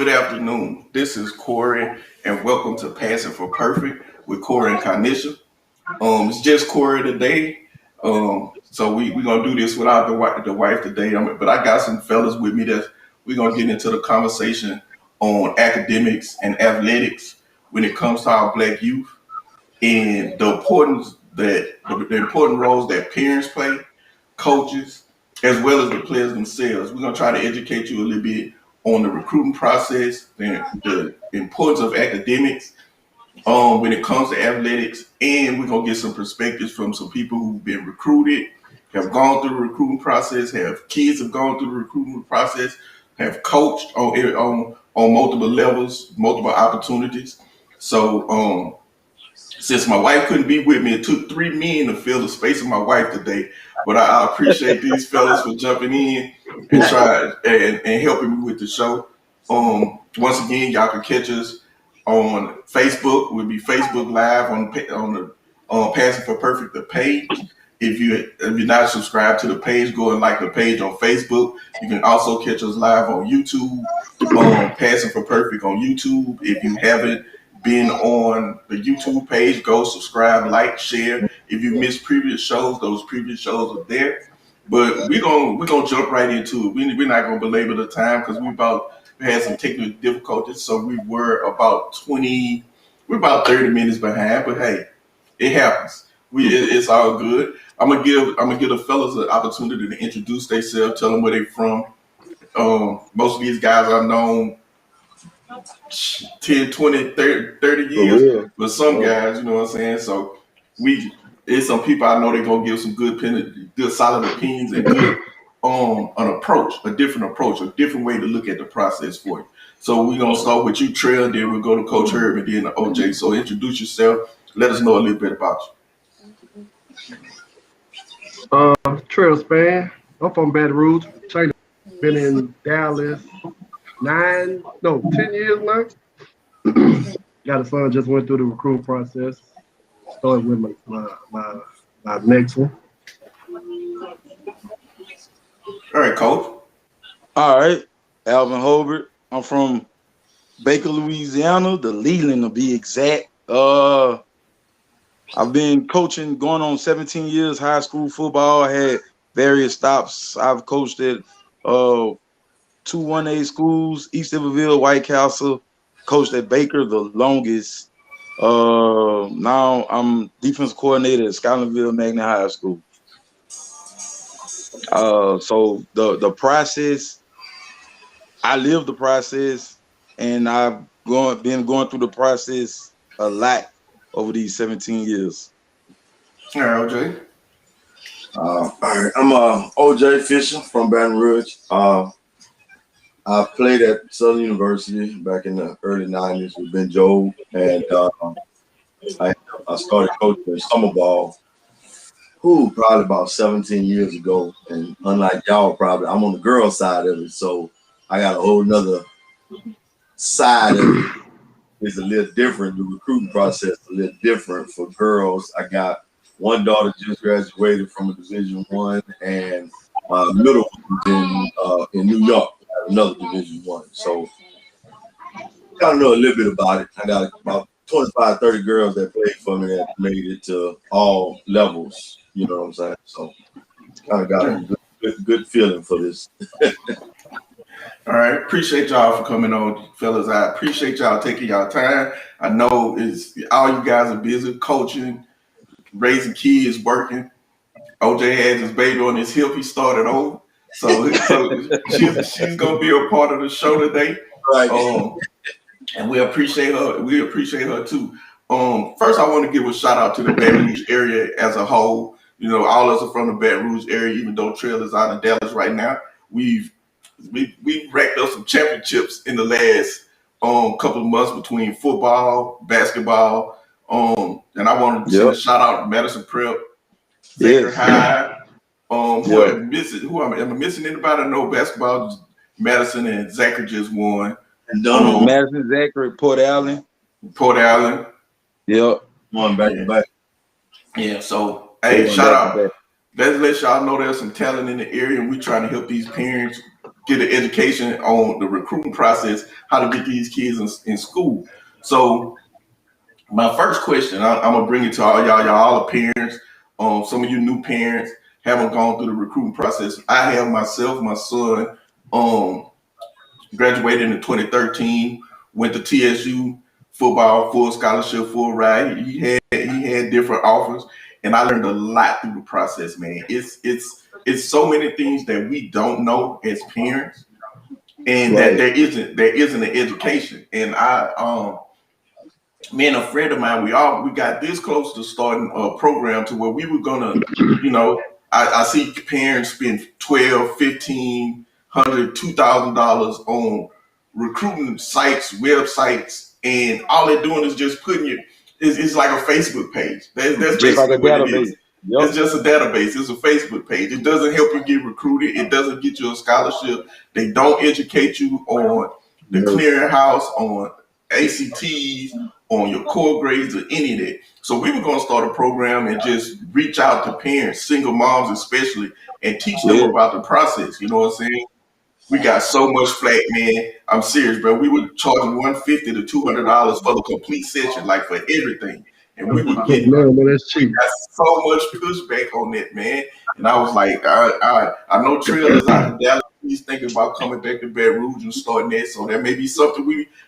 Good afternoon. This is Corey, and welcome to Passing for Perfect with Corey and Carnisha. It's just Corey today. So we gonna do this without the wife today. But I got some fellas with me that we're gonna get into the conversation on academics and athletics when it comes to our black youth and the important roles that parents play, coaches, as well as the players themselves. We're gonna try to educate you a little bit on the recruiting process, the importance of academics when it comes to athletics, and we're gonna get some perspectives from some people who've been recruited, have gone through the recruiting process, have kids have gone through the recruiting process, have coached on multiple levels, multiple opportunities. So since my wife couldn't be with me, it took three men to fill the space of my wife today. But I appreciate these fellas for jumping in and trying and helping me with the show. Once again, y'all can catch us on Facebook. We'll be Facebook Live on the Passing for Perfect the page. If you're not subscribed to the page, go and like the page on Facebook. You can also catch us live on YouTube, Passing for Perfect on YouTube. If you haven't been on the YouTube page, go subscribe, like, share. If you missed previous shows, those previous shows are there. But we're gonna jump right into it. We're not gonna belabor the time because we had some technical difficulties, so we're about 30 minutes behind. But hey, it happens. It's all good. I'm gonna give the fellas an opportunity to introduce themselves, tell them where they're from. Most of these guys I've known 10, 20, 30 For years, real. but some guys, you know what I'm saying? So it's some people I know they're gonna give some good solid opinions and good a different approach, a different way to look at the process for you. So we're gonna start with you, Trail, then we'll go to Coach Herb and then to OJ. So introduce yourself, let us know a little bit about Trail span. I'm from Baton Rouge. China. Been in Dallas 10 years now. Got a son, just went through the recruiting process. Started with my next one. you. All right, Coach. All right, Alvin Hobart. I'm from Baker, Louisiana, the Leland to be exact. I've been coaching going on 17 years, high school football. I had various stops. I've coached at two 1A schools, East Iberville, White Castle. Coached at Baker the longest. Now I'm defense coordinator at Scotlandville Magnet High School. So the process, I live the process, and I've been going through the process a lot over these 17 years. All right, OJ. All right, I'm OJ Fisher from Baton Rouge. I played at Southern University back in the early 90s with Ben Jobe, and I started coaching summer ball, probably about 17 years ago. And unlike y'all, probably, I'm on the girl side of it, so I got a whole nother side of it. It's a little different. The recruiting process is a little different for girls. I got one daughter just graduated from a Division I, and middle in New York, another Division I. So I know a little bit about it. I got about 25, 30 girls that played for me that made it to all levels. You know what I'm saying? So kind of got a good feeling for this. All right, appreciate y'all for coming on, fellas. I appreciate y'all taking y'all time. I know all you guys are busy coaching, raising kids, working. OJ has his baby on his hip. He started over, so she's gonna be a part of the show today. Right. And we appreciate her. We appreciate her too. First, I want to give a shout out to the Baton Rouge area as a whole. You know, all of us are from the Baton Rouge area, even though Trail is out in Dallas right now. We've racked up some championships in the last couple of months between football, basketball, and I want to send a shout out to Madison Prep, Zachary High. Who am I missing anybody? I know basketball, Madison and Zachary just won. And Madison, Zachary, Port Allen. Yep. One back to back. Yeah, so hey, shout out. Let's let y'all know there's some talent in the area, and we're trying to help these parents get an education on the recruiting process, how to get these kids in school. So my first question, I'm gonna bring it to all y'all all the parents. Some of you new parents haven't gone through the recruiting process. I have myself, my son, graduated in 2013, went to TSU football, full scholarship, full ride. He had different offers, and I learned a lot through the process, man. It's so many things that we don't know as parents, and that there isn't an education. And me and a friend of mine, we got this close to starting a program to where we were gonna, I see parents spend $1,200, $1,500, $2,000 on recruiting sites, websites, and all they're doing is just putting it's like a Facebook page. That's basically like what it is. Yep. It's just a database. It's a Facebook page. It doesn't help you get recruited. It doesn't get you a scholarship. They don't educate you on the clearinghouse, on ACTs, on your core grades, or any of that. So we were going to start a program and just reach out to parents, single moms especially, and teach them about the process. You know what I'm saying? We got so much flack, man. I'm serious, bro. We were charging $150 to $200 for the complete session, like for everything. And we were getting that's cheap. So much pushback on that, man. And I was like, I know Trill is out in Dallas. He's thinking about coming back to Baton Rouge and starting that. So that may be something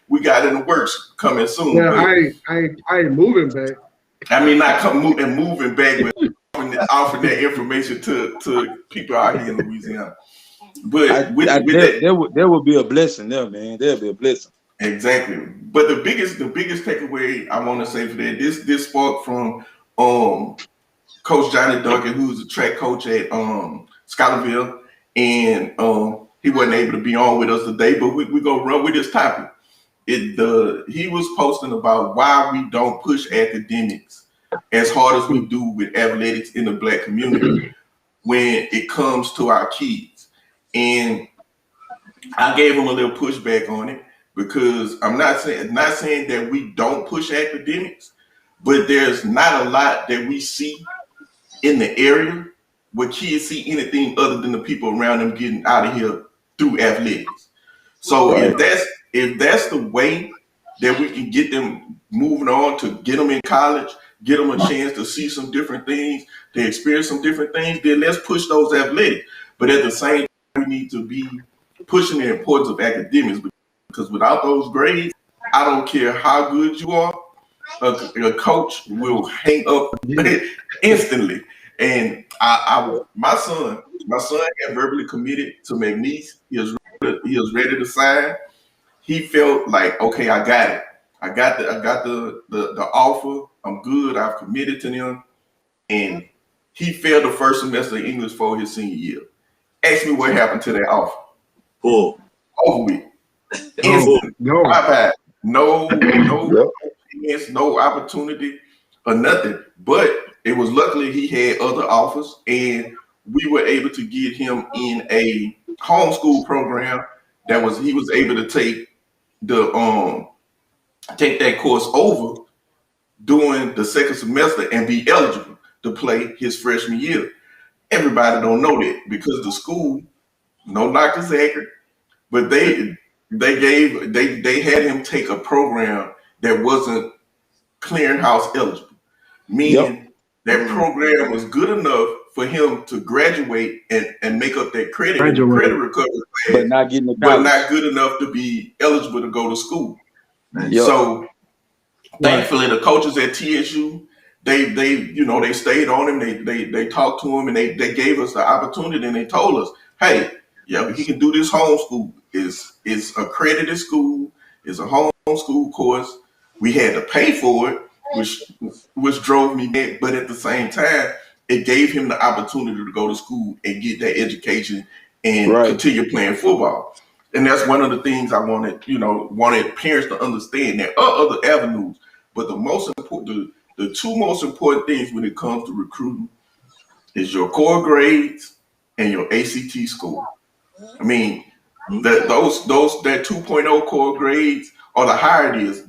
we got in the works coming soon. Yeah, I ain't moving back. I mean, not moving back, but offering that information to people out here in Louisiana. But there would be a blessing there, man. There'll be a blessing. Exactly. But the biggest takeaway I want to say for that, this sparked from Coach Johnny Duncan, who's a track coach at Scholarville, and he wasn't able to be on with us today, but we gonna run with this topic. He was posting about why we don't push academics as hard as we do with athletics in the Black community when it comes to our kids. And I gave him a little pushback on it, because I'm not saying that we don't push academics, but there's not a lot that we see in the area where kids see anything other than the people around them getting out of here through athletics. So if that's the way that we can get them moving on, to get them in college, get them a chance to see some different things, to experience some different things, then let's push those athletics. But at the same time, we need to be pushing the importance of academics, because without those grades, I don't care how good you are, a coach will hang up instantly. And my son had verbally committed to McNeese. He was ready to sign. He felt like, okay, I got it. I got the offer. I'm good. I've committed to them. And he failed the first semester of English for his senior year. Ask me what happened to that offer. Cool. Over with. No chance, no opportunity, or nothing. But it was luckily he had other offers, and we were able to get him in a homeschool program he was able to take that course over during the second semester and be eligible to play his freshman year. Everybody don't know that, because the school, no knock to Zachary, but they had him take a program that wasn't clearinghouse eligible, meaning that program was good enough for him to graduate and make up that credit recovery class, but not getting the but not good enough to be eligible to go to school. So thankfully, the coaches at TSU, they stayed on him. They talked to him, and they gave us the opportunity, and they told us, hey, he can do this homeschool. It's accredited school. It's a homeschool course. We had to pay for it, which drove me mad. But at the same time, it gave him the opportunity to go to school and get that education and continue playing football. And that's one of the things I wanted parents to understand. There are other avenues, but the two most important things when it comes to recruiting is your core grades and your ACT score. I mean, that 2.0 core grades, or the higher it is,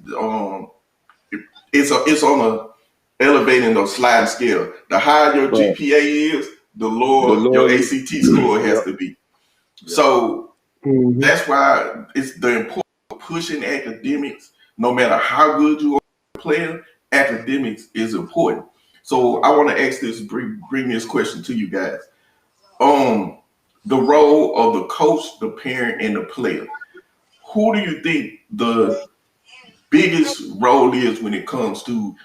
it's on a elevating or sliding scale. The higher your GPA is, the lower your ACT score has to be. So Mhm. That's why it's the importance of pushing academics. No matter how good you are a player, academics is important. So I want to ask this, bring this question to you guys. Um, the role of the coach, the parent, and the player. Who do you think the biggest role is when it comes to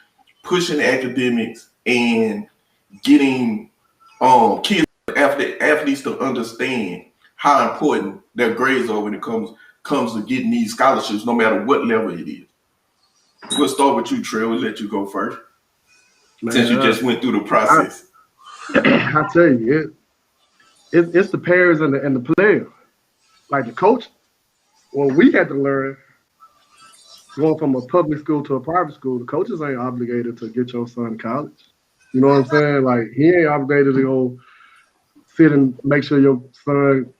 pushing academics and getting kids, athletes to understand how important their grades are when it comes to getting these scholarships, no matter what level it is? We'll start with you, Trey. We'll let you go first, since you Man, just went through the I, process. I tell you, it's the parents and the player. Like the coach, well, we had to learn going from a public school to a private school. The coaches ain't obligated to get your son to college. You know what I'm saying? Like he ain't obligated to go sit and make sure your son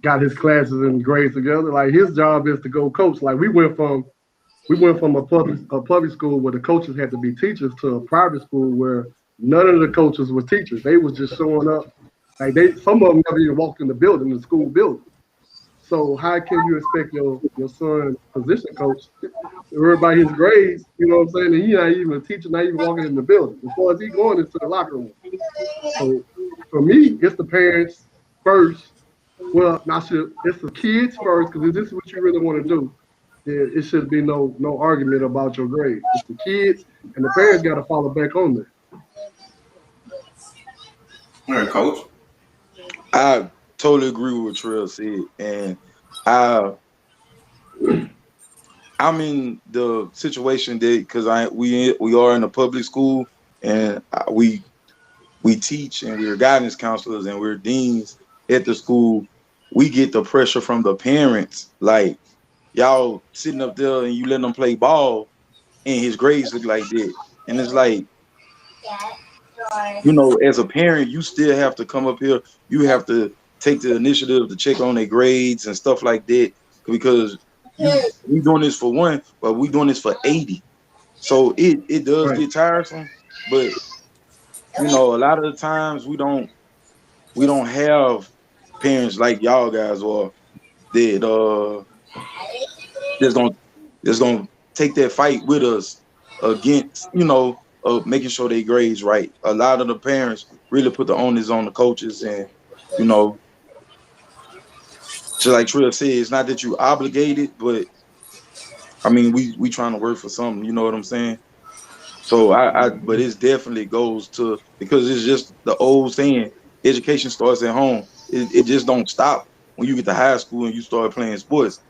got his classes and grades together. Like his job is to go coach. Like we went from a public school where the coaches had to be teachers to a private school where none of the coaches were teachers. They was just showing up. Like some of them never even walked in the building, the school building. So how can you expect your son position coach to worry about his grades? You know what I'm saying? And he not even a teacher, not even walking in the building. As far as he going into the locker room. So for me, it's the parents first. Well, it's the kids first, because if this is what you really want to do, then it should be no argument about your grades. It's the kids and the parents got to follow back on that. All right, coach. I totally agree with what Terrell said, and I I'm in the situation that because we are in a public school and we teach and we're guidance counselors and we're deans at the school. We get the pressure from the parents, like y'all sitting up there and you letting them play ball, and his grades look like that, and it's like, as a parent, you still have to come up here. You have to take the initiative to check on their grades and stuff like that because we doing this for one, but we doing this for 80. So it does Right. get tiresome, but a lot of the times we don't have parents like y'all guys or that that's gonna take that fight with us against making sure they grades right. A lot of the parents really put the onus on the coaches, and just like Trill said, it's not that you obligated, but I mean we trying to work for something. You know what I'm saying? So but it definitely goes to, because it's just the old saying, education starts at home. It just don't stop when you get to high school and you start playing sports.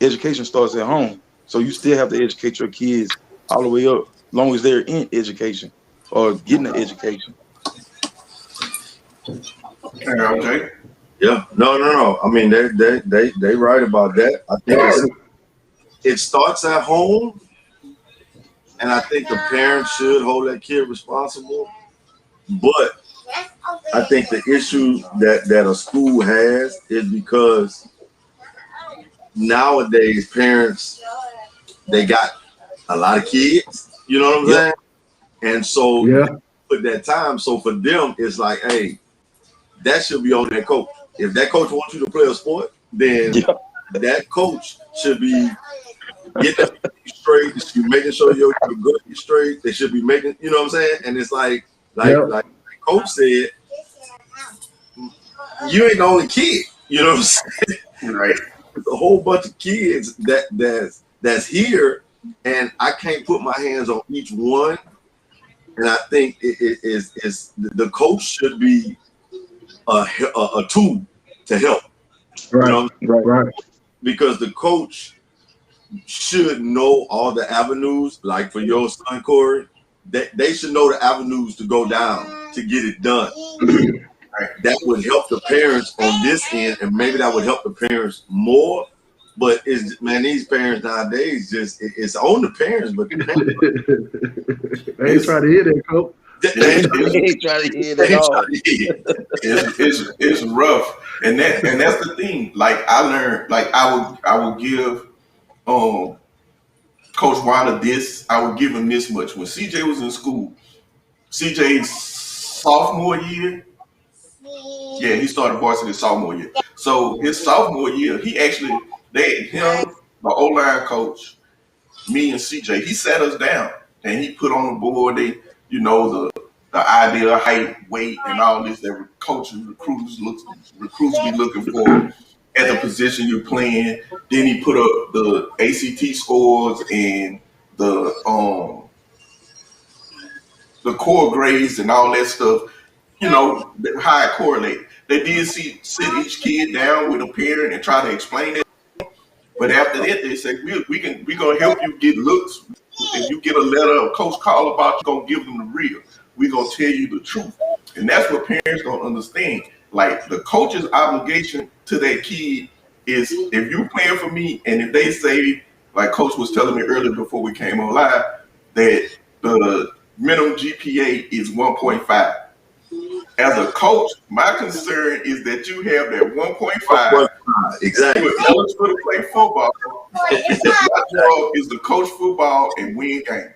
Education starts at home. So you still have to educate your kids all the way up, as long as they're in education or getting an education. Okay, okay. Yeah, no. I mean, they right about that. I think it starts at home, and I think the parents should hold that kid responsible. But I think the issue that a school has is because nowadays parents, they got a lot of kids. You know what I'm saying? And so Yeah. put that time. So for them, it's like, hey, that should be on that coach. If that coach wants you to play a sport, then that coach should be getting that straight. They should be making sure your good is straight. They should be making, you know what I'm saying? And it's like Coach said, you ain't the only kid. You know what I'm saying? Right. There's a whole bunch of kids that's here, and I can't put my hands on each one. And I think it is the coach should be a tool to help. Right. Right. Because the coach should know all the avenues. Like for your son Corey, they should know the avenues to go down to get it done. That would help the parents on this end, and maybe that would help the parents more. But these parents nowadays it's on the parents, but they ain't trying to hear that, coach. They ain't trying to hear that at all. It's rough, and that's the thing. Like I learned, like I would give Coach Wilder this. I would give him this much when CJ was in school. CJ's sophomore year. Yeah, he started varsity sophomore year. So So his sophomore year, him, the O-line coach, me and CJ, he sat us down and he put on the board the idea of height, weight, and all this that coaches, recruits be looking for at the position you're playing. Then he put up the ACT scores and the core grades and all that stuff, how it correlates. They did sit each kid down with a parent and try to explain it. But after that, they said, we're going to help you get looks. If you get a letter a coach call about, you're going to give them the real. We're going to tell you the truth. And that's what parents don't understand. Like, the coach's obligation to that kid is, if you're playing for me, and if they say, like Coach was telling me earlier before we came on live, that the minimum GPA is 1.5. As a coach, my concern is that you have that 1.5. Exactly. You're eligible to play football. My job is to coach football and win games.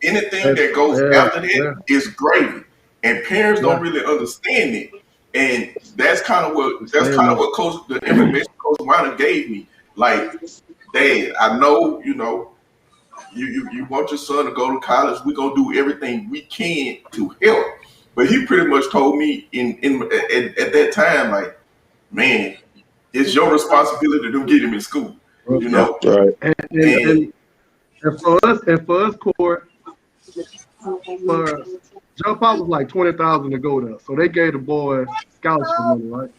Anything that goes after that is gravy, and parents don't really understand it. And that's kind of what the information Coach Weiner gave me. Like, Dad, I know you want your son to go to college. We're gonna do everything we can to help. But he pretty much told me at that time, like, man, it's your responsibility to get him in school. Right. And for us, Corey, for Joe Pop was like $20,000 to go there, so they gave the boy scholarship money, right?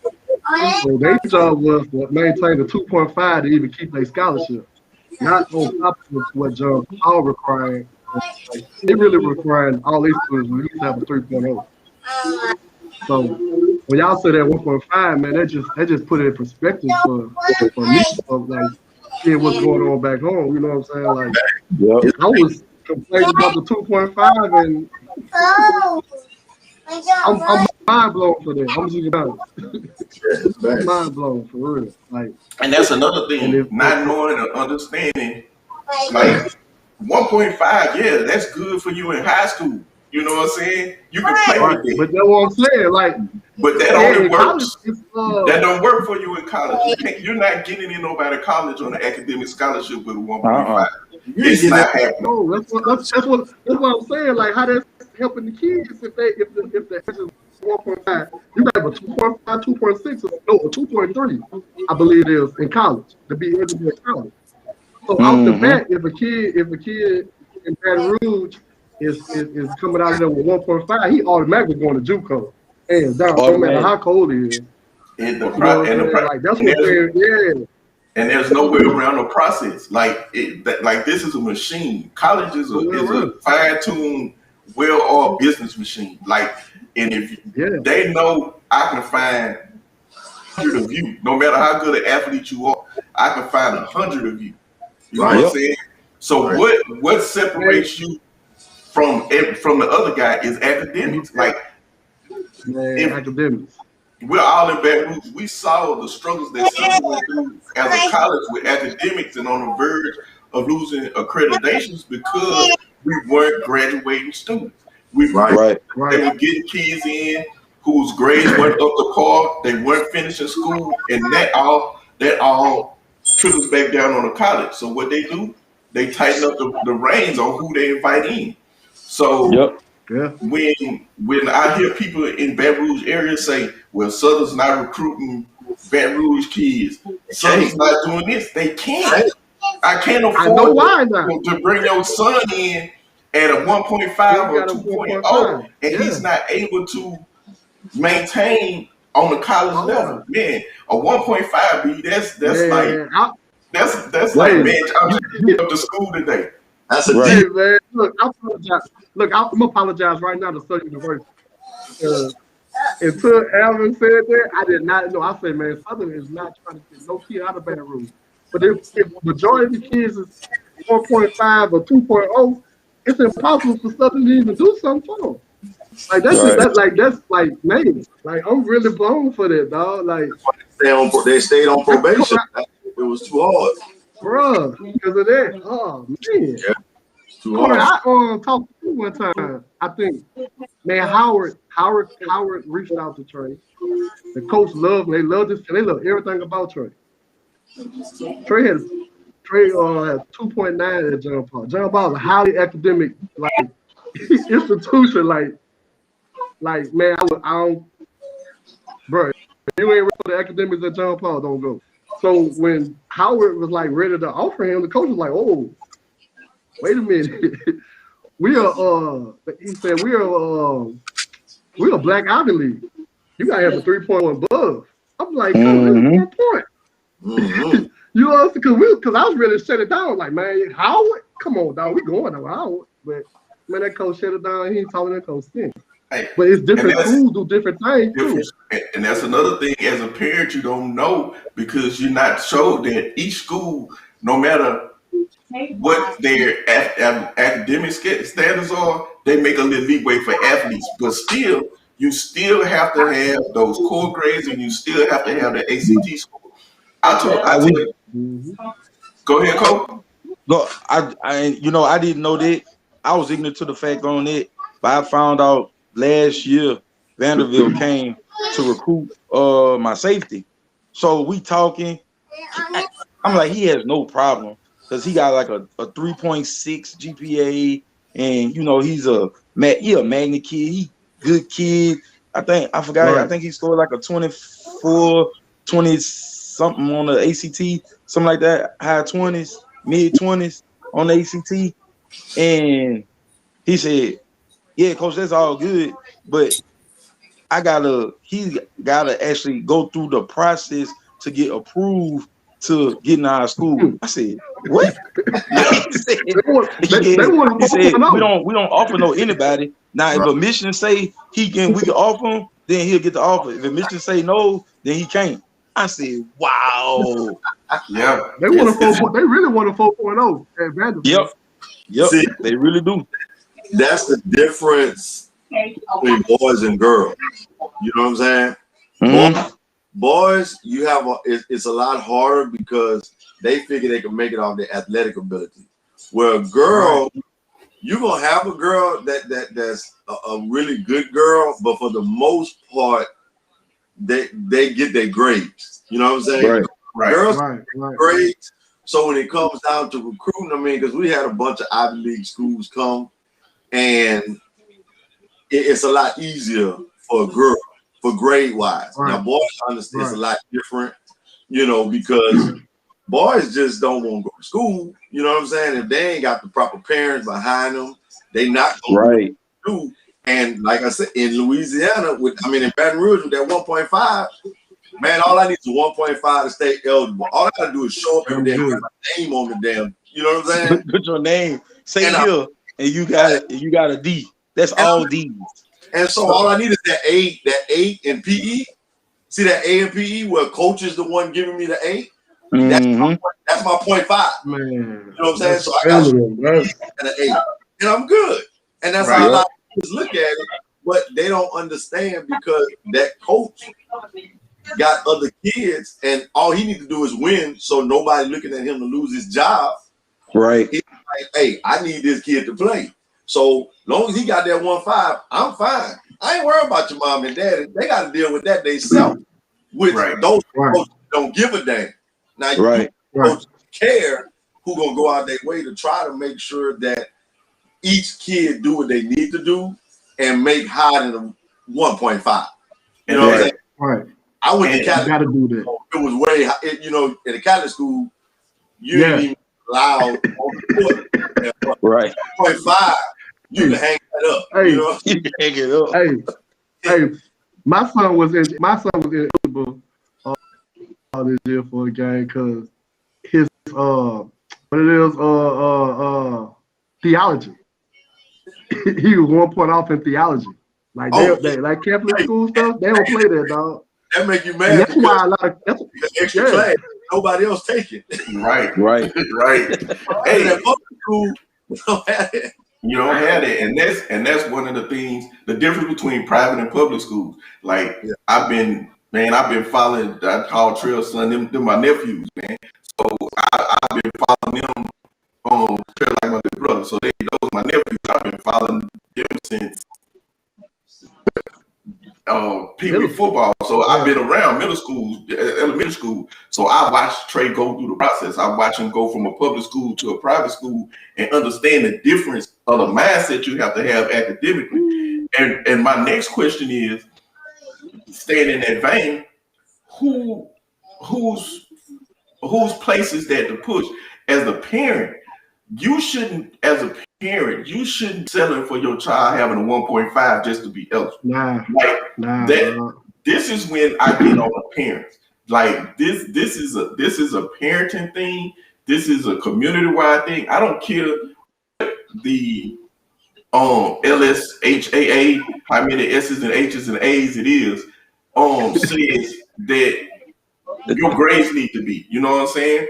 So their job was to maintain the 2.5 to even keep their scholarship, not on top of what John Paul required. They really requiring all these students at least have a 3.0. So when y'all say that 1.5, man, that just put it in perspective for me of like seeing what's going on back home. You know what I'm saying? Like, I was complaining about the 2.5, and I'm mind blown for that. I'm just honest. Mind blown for real. Like, and that's another thing, not knowing or understanding. Like, 1.5, yeah, that's good for you in high school. You know what I'm saying? You can play with it. But that's what I'm saying. Like, but that only works. That don't work for you in college. You're not getting in nobody college on an academic scholarship with a 1.5. It's not happening. No, that's what I'm saying. Like, how that's helping the kids if the average is 1.5. You have a 2.5, 2.6, no, a 2.3, I believe it is, in college to be eligible in college. So off the bat, if a kid in Baton Rouge is coming out of there with 1.5, he automatically going to JUCO. Hands down, no matter how cold he is. And that's what they're, and there's no way around the process. Like this is a machine. College is a fine-tuned, well-oiled business machine. Like, and if they know I can find 100 of you, no matter how good an athlete you are, I can find 100 of you. You know what I'm saying? So what separates you from the other guy is academics. Like, academics. We're all in Baton Rouge. We saw the struggles that Southern went through as a college with academics and on the verge of losing accreditations because we weren't graduating students. They were getting kids in whose grades weren't up to par. They weren't finishing school, and that all trickles back down on the college. So what they do, they tighten up the reins on who they invite in. So when I hear people in Baton Rouge area say, well, Southern's not recruiting Baton Rouge kids, Southern's not doing this, they can't. I can't afford to bring your son in at a 1.5 or 2.0, and he's not able to maintain on the college level. Man, a 1.5 that's like, man, I'm just getting up to school today. That's a deal, man. Look, I apologize. Look, I'm gonna apologize right now to Southern University. Until Alvin said that, I did not know. I said, man, Southern is not trying to get no kid out of Baton Rouge. But if the majority of the kids is 1.5 or 2.0, it's impossible for Southern to even do something for them. Like that's like man, like I'm really blown for that, dog. Like they stayed on probation. It was too hard, bro, because of that. Oh man, too hard. I talked to you one time. I think, man, Howard Howard reached out to Trey. The coach loved him. They loved this. They loved everything about Trey. Trey had 2.9 at John Paul. John Paul is a highly academic institution. Man, I don't, bro. If you ain't ready for the academics at John Paul, don't go. So when Howard was ready to offer him, the coach was like, "Oh, wait a minute, we are." He said, "We are Black Ivy League. You gotta have a 3.1 above." I'm like, "1 point." You know, because I was ready to shut it down. Like, man, Howard, come on, dog, we going on Howard. But man, that coach shut it down. He ain't talking to that coach since. Hey, but it's different schools do different things too. And that's another thing. As a parent, you don't know because you're not showed that each school, no matter what their academic standards are, they make a little leeway for athletes. But still, you still have to have those core grades, and you still have to have the ACT score. Go ahead, Cole. No, I didn't know that. I was ignorant to the fact on it, but I found out last year Vanderbilt came to recruit my safety. So we talking. I'm like, he has no problem because he got like a 3.6 GPA, and he's a magnet kid. He good kid. I think he scored like a 24, 20 something on the ACT, something like that, high 20s, mid 20s on the ACT. And he said, "Yeah, coach, that's all good, but he gotta actually go through the process to get approved to get in our school." I said, "What?" He said, we don't offer no anybody. Now, if admission say we can offer him, then he'll get the offer. If admission say no, then he can't. I said, "Wow." Yeah. They want a they really want a 4.0 at Vanderbilt. Yep. See, they really do. That's the difference between boys and girls. You know what I'm saying? Mm-hmm. Boys, it's a lot harder because they figure they can make it off their athletic ability. Where a girl, you're gonna have a girl that's a really good girl, but for the most part, they get their grades. You know what I'm saying? Right. Girls grades. So when it comes down to recruiting, because we had a bunch of Ivy League schools come, and it's a lot easier for a girl for grade wise. Now boys, I understand it's a lot different, because boys just don't want to go to school. You know what I'm saying? If they ain't got the proper parents behind them, they not going to do. And like I said, in Louisiana, in Baton Rouge with that 1.5, man, all I need is a 1.5 to stay eligible. All I gotta do is show up every day and put my name on the damn. You know what I'm saying? Put your name, say here, and you got a D. That's all D's. And so all I need is that A in PE. See that A in PE where coach is the one giving me the A. That's my 0.5. Man, you know what I'm saying? So I got an A, and I'm good. And that's how a lot of kids look at it, but they don't understand because that coach got other kids, and all he needs to do is win, so nobody looking at him to lose his job. Right. He's like, "Hey, I need this kid to play." So long as he got that 1.5, I'm fine. I ain't worried about your mom and dad. They got to deal with that themselves. Which those coaches don't give a damn. Now, coaches care who gonna go out their way to try to make sure that each kid do what they need to do and make higher than a 1.5. You know what I'm saying? Right. I went to Catholic. Gotta do that. It was way high. In the Catholic school, you didn't even allow on the court. Right. 0.5, you can hang that up. Hey, you can hang it up. Hey, my son was eligible this year for a game because his theology. He was 1 point off in theology. Like they like Catholic school stuff, they don't play that, dog. That make you mad. And that's why a lot of extra class, nobody else take it. Right. Hey, that public school, you don't have it, and that's one of the things. The difference between private and public schools. Like I've been following. I call Trail Son them my nephews, man. So I've been following them on Trail like my big brother. So those my nephews. I've been following them since Pee Wee football. So I've been around middle school, elementary school. So I watched Trey go through the process. I watched him go from a public school to a private school and understand the difference of the mindset you have to have academically. And my next question is, staying in that vein, whose place is that to push? As a parent, you shouldn't settle for your child having a 1.5 just to be eligible. This is when I get on the parents. Like this is a parenting thing. This is a community-wide thing. I don't care the LSHAA, how many S's and H's and A's it is, says that your grades need to be. You know what I'm saying?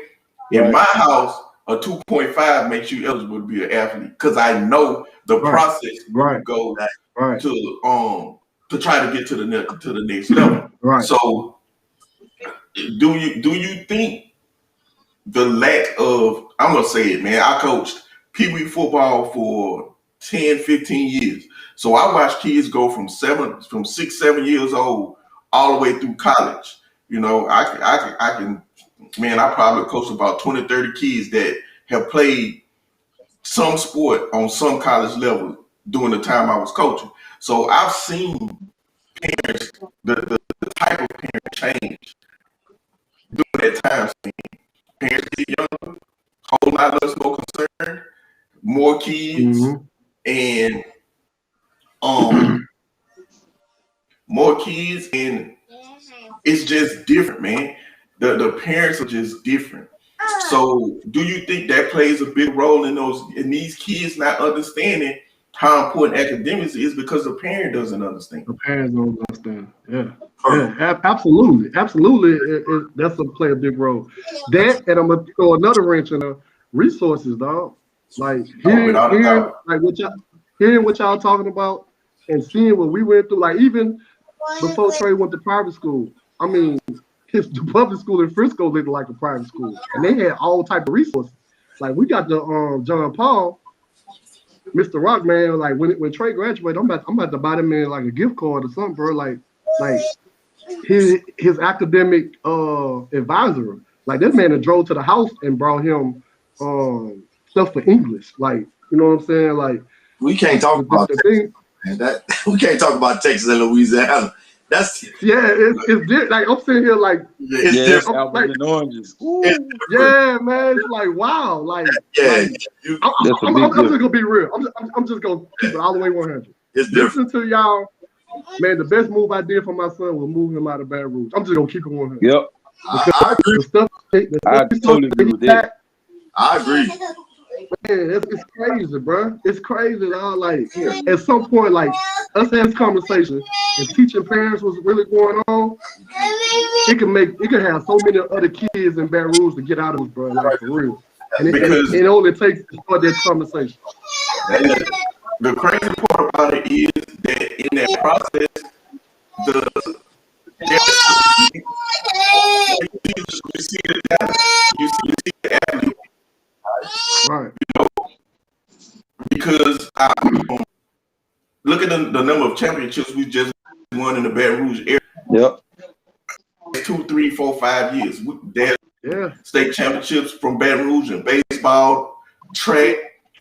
In my house, a 2.5 makes you eligible to be an athlete because I know the process go to try to get to the next level. Right. So, do you think the lack of, I'm gonna say it, man. I coached Pee Wee football for 10, 15 years. So I watched kids go from 6, 7 years old all the way through college. You know, I can, man, I probably coached about 20, 30 kids that have played some sport on some college level during the time I was coaching. So I've seen parents, the type of parent change during that time span. Parents get younger, whole lot less more concerned, more kids, and more kids, and it's just different, man. The parents are just different. So do you think that plays a big role in these kids not understanding how important academics is because the parent doesn't understand? The parents don't understand. Yeah, absolutely. That's play a big role. That, and I'm gonna throw another wrench in the resources, dog. Like hearing what y'all talking about and seeing what we went through. Like even before Trey went to private school, I mean, the public school in Frisco looked like a private school, and they had all type of resources. Like we got the John Paul, Mr. Rockman. Like when Trey graduated, I'm about to buy them man like a gift card or something, bro. Like his academic advisor, like that man that drove to the house and brought him stuff for English. Like you know what I'm saying? Like we can't talk about Texas, we can't talk about Texas and Louisiana. It's different. Like I'm sitting here like it's different. Like, oranges. Yeah, man. It's like wow. Like I'm just gonna be real. I'm just gonna keep it all the way 100. It's different. Listen to y'all, man. The best move I did for my son was move him out of Baton Rouge. I'm just gonna keep it 100. Yep. I agree. I totally agree with that. I agree. Man, it's crazy, bro. It's crazy, dog. Like at some point, like us having this conversation and teaching parents what's really going on, it can have so many other kids in Baton Rouge to get out of this, bro. Like for real. And it only takes to start that conversation. The crazy part about it is that in that process, you see the talent, you see the athlete. Right. You know, because look at the number of championships we just won in the Baton Rouge area. Yep. 2, 3, 4, 5 years. There's state championships from Baton Rouge in baseball, track,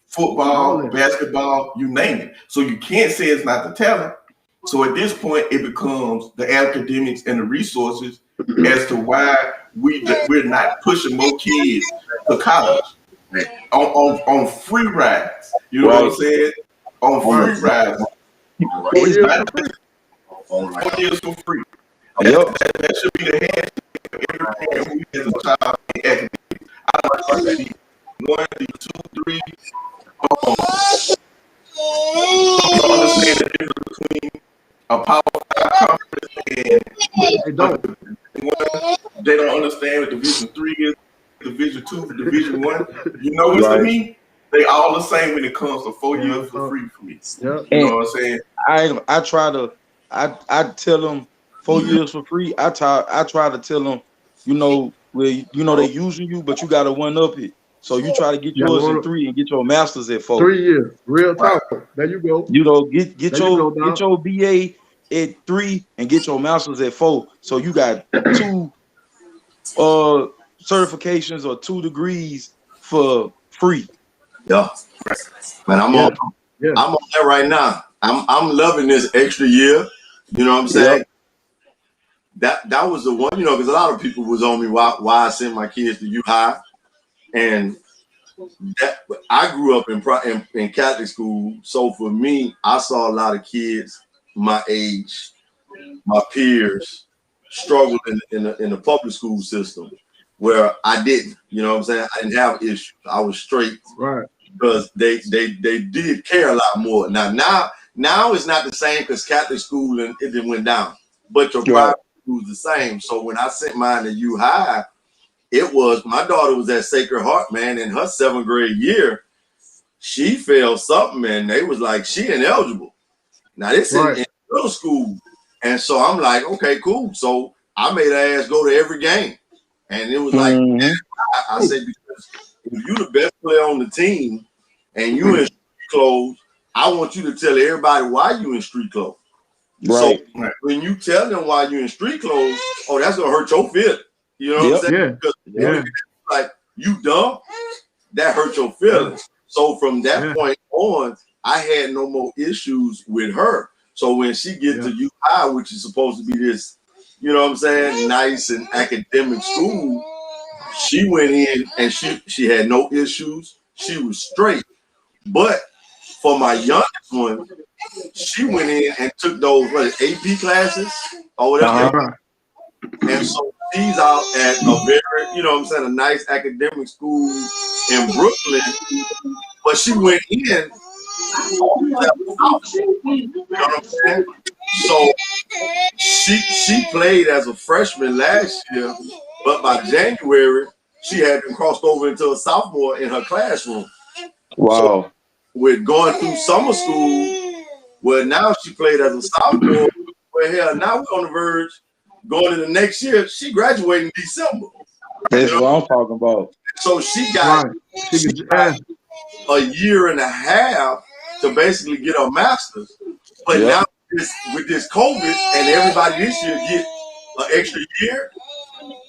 football, basketball, you name it. So you can't say it's not the talent. So at this point, it becomes the academics and the resources as to why we're not pushing more kids to college. On free rides, you know what I'm saying? On free rides, 4 years for free. That should be the hashtag for every parent who has a child in academics. I don't know if it's 1, 2, 3. Understand the difference between a Power 5 conference and they don't understand what Division 3 is. Division 2 for Division 1, you know what's to me? They all the same when it comes to 4 years for free for me. You know what I'm saying? I tell them 4 years for free. I try to tell them, they using you, but you gotta 1-up it. So you try to get yours in 3 and get your masters at 4. 3 years, real talk. There you go. Get your BA at 3 and get your master's at 4. So you got 2 certifications or 2 degrees for free. Yeah, man, I'm on that right now. I'm loving this extra year. You know what I'm saying? That was the one, because a lot of people was on me why I sent my kids to U High, and that I grew up in Catholic school. So for me, I saw a lot of kids my age, my peers, struggle in the public school system, where I didn't. You know what I'm saying? I didn't have issues. I was straight, right? Because they did care a lot more. Now it's not the same because Catholic school and it went down, but your private school is the same. So when I sent mine to U High, it was, my daughter was at Sacred Heart, man. In her 7th grade year, she failed something, and they was like, she ineligible. Now this is in middle school, and so I'm like, okay, cool. So I made her ass go to every game, and it was like, I said, because if you the best player on the team and you in street clothes, I want you to tell everybody why you in street clothes. Right. So when you tell them why you in street clothes, oh, that's gonna hurt your feelings. You know what I'm saying? Because like, you dumb, that hurt your feelings. So from that point on, I had no more issues with her. So when she get to U High, which is supposed to be this, you know what I'm saying, nice and academic school, she went in and she had no issues. She was straight. But for my youngest one, she went in and took those AP classes or whatever. And so she's out at a very, you know what I'm saying, a nice academic school in Brooklyn. But she went in, you know what I'm saying? So she played as a freshman last year, but by January, she had been crossed over into a sophomore in her classroom. Wow. So with going through summer school, well, now she played as a sophomore. Well, hell, now we're on the verge going into next year. She graduated in December. That's what I'm talking about. So she got a year and a half to basically get her master's. But now with this COVID and everybody this year get an extra year,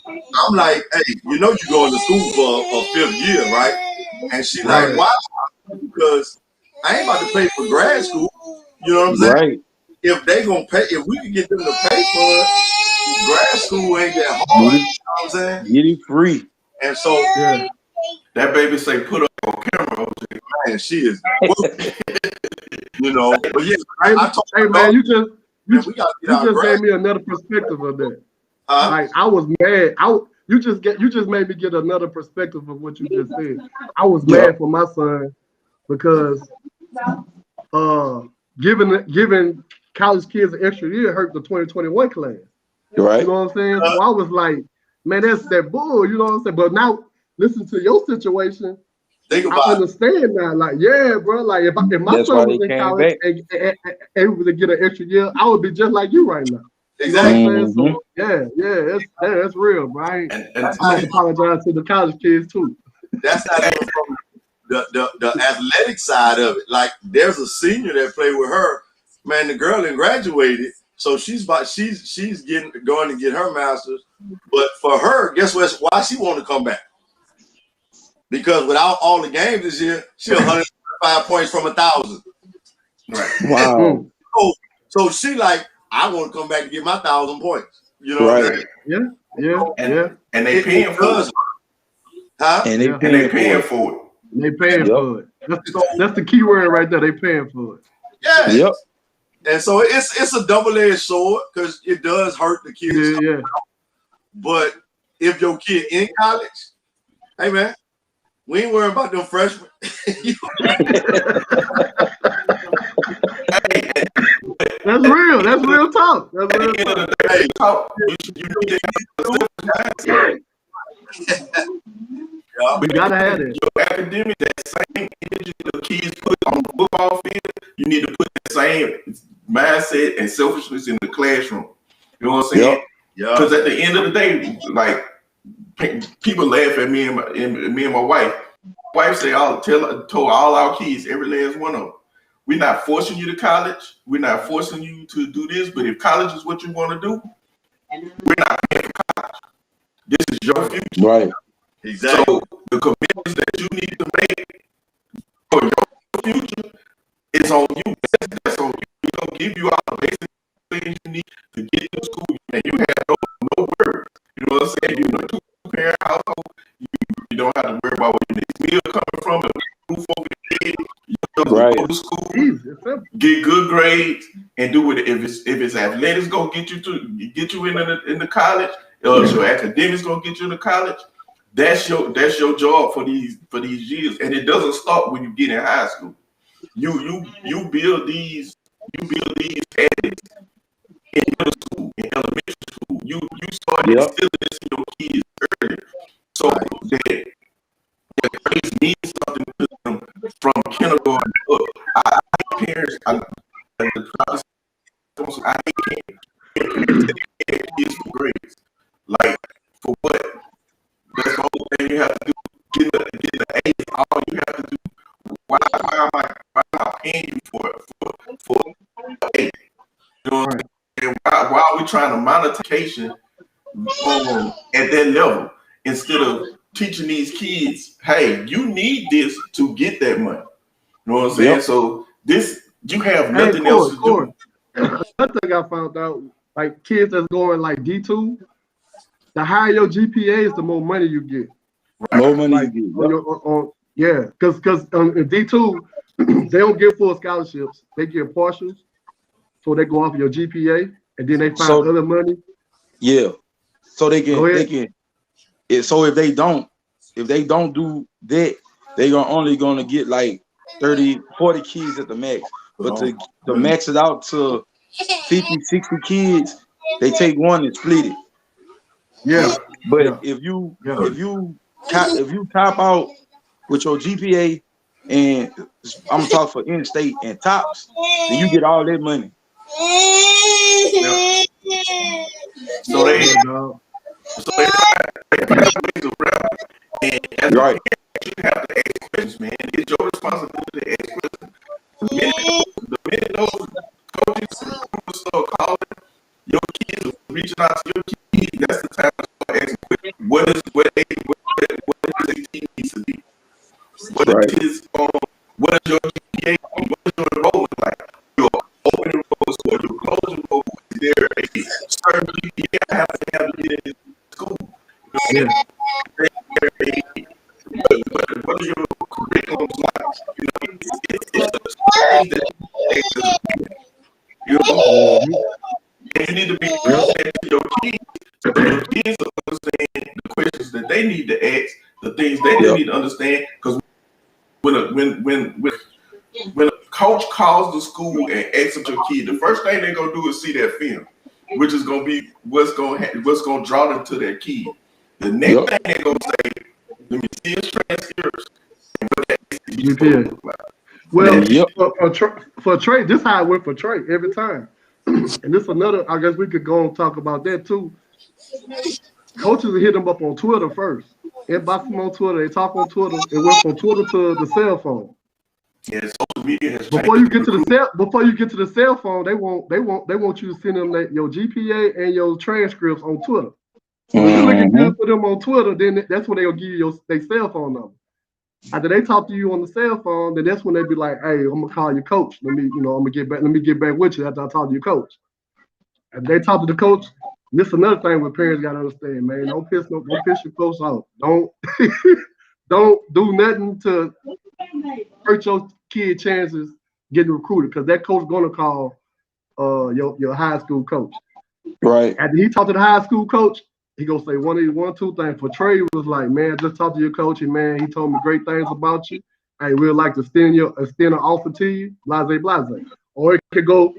I'm like, hey, you know you're going to school for a 5th year, right? And she's like, why? Because I ain't about to pay for grad school. You know what I'm saying? Right. If they gonna pay, if we can get them to pay for it, grad school ain't that hard. You know what I'm saying? Get it free. And so that baby say put up on camera. Man, she is you know, but yeah, I told hey man, you just gave gave me another perspective of that. Like I was mad. You just made me get another perspective of what you just said. I was mad for my son because giving college kids an extra year hurt the 2021 class. Right. You know what I'm saying? So I was like, man, that's that bull. You know what I'm saying? But now listen to your situation. I understand now. Like, yeah, bro. Like if my son was in college and able to get an extra year, I would be just like you right now. Exactly. You know what I'm saying? So that's real, bro. I have to apologize to the college kids too. That's not even from the athletic side of it. Like there's a senior that played with her. Man, the girl then graduated, so she's going to get her master's. But for her, guess what? Why she want to come back? Because without all the games this year, she 105 points from 1,000. Right. Wow. So she like, I want to come back to get my 1,000 points. You know what I'm saying? Yeah. And they paying for it. Huh? And they paying for it. They paying for it. That's the key word right there. They paying for it. Yeah. Yep. And so it's a double-edged sword because it does hurt the kids. Yeah. But if your kid in college, hey man, we ain't worrying about them freshmen. That's real. That's real talk. That's real talk. Hey, we gotta have it. Your academic, that same energy the kids put on the football field, you need to put the same mindset and selfishness in the classroom. You know what I'm saying? Yeah. Because at the end of the day, like people laugh at me and my wife. My wife say, told all our kids, every last one of them, we're not forcing you to college. We're not forcing you to do this. But if college is what you want to do, we're not paying for college. This is your future. Right. Exactly. So the commitments that you need to make for your future is on you. That's on you. We're gonna give you all the basic things you need to get to school, and you have no worries. You know what I'm saying? You know, two-parent household, you don't have to worry about where your next meal coming from, the roof over your head. You just go to school, get good grades, and do it. If it's athletics gonna get you in the college, or if your academics gonna get you into college, that's your job for these years, and it doesn't stop when you get in high school. You build these habits in middle school, in elementary school. You start instilling this in your kids early, so that grades mean something to them from kindergarten up. I hate parents. I hate parents taking kids for grades. Like, for what? That's the whole thing you have to do. Get the A is all you have to do. Why am I paying you for A? You know what I'm saying? Why are we trying to monetization at that level instead of teaching these kids, hey, you need this to get that money. You know what I'm saying? So you have nothing else to do. Another thing I found out, like kids that's going like D2, the higher your GPA is, the more money you get. Right. More money you get. Because in D2, they don't get full scholarships. They get partials. So they go off your GPA, and then they find other money. Yeah. So they can. So if they don't do that, they are only gonna get like 30, 40 kids at the max. But to max it out to 50, 60 kids, they take one and split it. Yeah. But if you top out with your GPA, and I'm gonna talk for in-state and tops, then you get all that money. Yeah. So they around, and as right. You have to ask questions, man. It's your responsibility to ask questions. The minute those coaches start calling your kids, reaching out to your kids, that's the time to start asking questions. What is the team needs to be? What is your GPA? What is your enrollment like? Your open enrollment score, your closed enrollment. Is there a certain GPA I have to get in school? You know, what are your curriculums like? You know, and you need to be understanding to your kids, so your kids understand the questions that they need to ask, the things they need to understand. Because when a coach calls the school and asks your kid, the first thing they're gonna do is see that film, which is gonna be what's gonna draw them to their kid. The next thing they're gonna say, let me see his transcripts and what that GPA look like. Well, for Trey, this is how I went for Trey every time. And this is another, I guess we could go and talk about that too. Coaches will hit them up on Twitter first. Inbox them on Twitter, they talk on Twitter. It went from Twitter to the cell phone. Yeah, social media has before you get to the cell phone, they want you to send them your GPA and your transcripts on Twitter. So if you're looking good for them on Twitter, then that's when they'll give you their cell phone number. After they talk to you on the cell phone, then that's when they be like, "Hey, I'm gonna call your coach. Let me get back with you after I talk to your coach." And they talk to the coach. This is another thing where parents gotta understand, man. Don't piss your coach off. Don't do nothing to hurt your kid chances getting recruited, because that coach gonna call your high school coach. Right. After he talked to the high school coach, he gonna say one, two things. For Trey, was like, man, just talk to your coach, and man, he told me great things about you. Hey, we'd like to extend an offer to you, blase. Or it could go,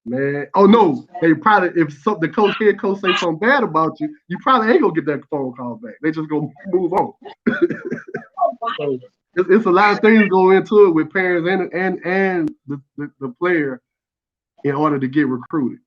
man, oh no, they probably, if the head coach say something bad about you, you probably ain't gonna get that phone call back. They just gonna move on. So it's a lot of things go into it with parents and the player in order to get recruited.